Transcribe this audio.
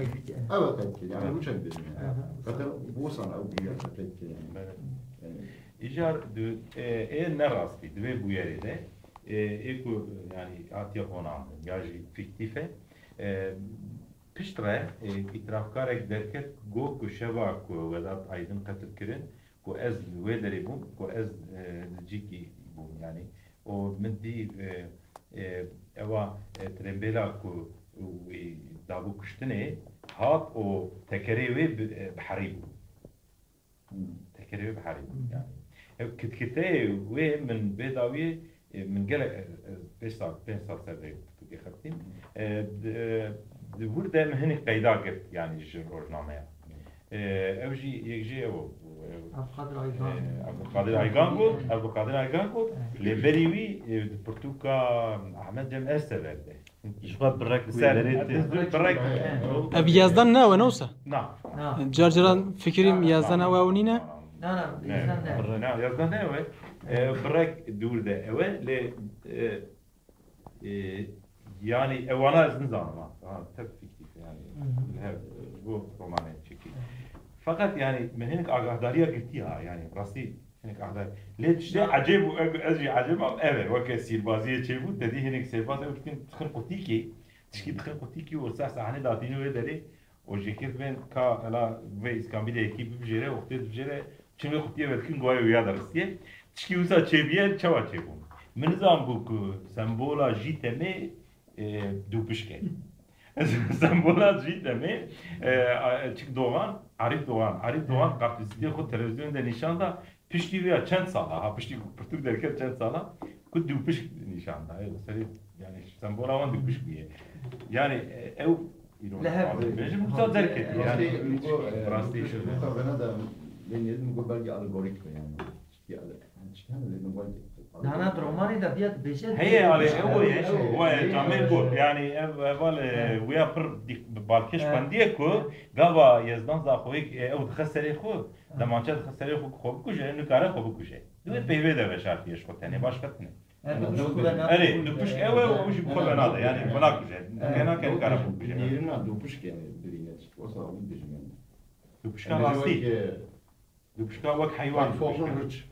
قيد أو قيد يعني مش هقدر يعني خاطر بوصل أو بيا قيد يعني إيجار دو نراستي دوي بويري ده إيكو يعني عطيه هون عندهم ياجي فيكتيفه پشتره اطرافکارک درکت گو کو شبا کو ودات ایدن قتل کرن کو از ویدری بوم کو از جیکی بوم yani o من دی اوا ترمبلا کو دابو کشتنه هات o tekeri بحريب tekeri بحريب yani كتكتة ومن بيداوي من جل بيصار سرده تبي خبتين دور ده مهني قيدا قلت يعني الجر أورنامية أوجي يجي أو عبد القادر أيقانكو لبريوي برتوكا أحمد جم أستبعد شباب برك برك أبي يزدان نا ونوسا نعم جارجران فكريم يزدان ونينا لا يزدان نا برك دور ده أول ل يعني وانا زنزانه تفكيك يعني bu romanı çekiyor. Fakat yani mehenik agahdariya gittiha yani rasti henik aghdar. ليه تشتي عجيب وأجي عجيب أم أبر وكسير بازية شيء تدي هنيك سيفاز وتكون تخن قتيكي تشكي تخن قتيكي وساس عني داتينو يدري وجيكيت بين كا لا فيس كان بدي كيب بجري وقت بجري شنو قتيه بتكون قوي ويا درسيه تشكي وسا شيبيه شوا شيبون من زمان بوك سمبولا جيتمي دوبشكي سمبولا جيتمي çık Doğan Arif Doğan kartisiye xo televizyonda nişanda pişti veya çent sala ha pişti pırtık derken çent sala ku dupiş nişanda seri yani sembola van dupiş diye yani ev benim bu derket yani rastı işi أنا ده لأن لازم نقول برجع algoritma yani işte نقول نانا دروماني ده بيت بيشت هي على هو تعمل كود يعني اول ويا بر بالكش بانديكو غابا يزدان زاخويك او تخسري خو لما انت تخسري خو خوب كوجه انه كاره خوب كوجه دوت بيبي ده شرط يش ختني باش ختني اري دوبش اوا وش بخل هذا يعني بنا كوجه كان كاره خوب كوجه نيرنا دوبش يعني درينت وصل من دجمن دوبش كان راستي دوبش كان وك حيوان فوق هرش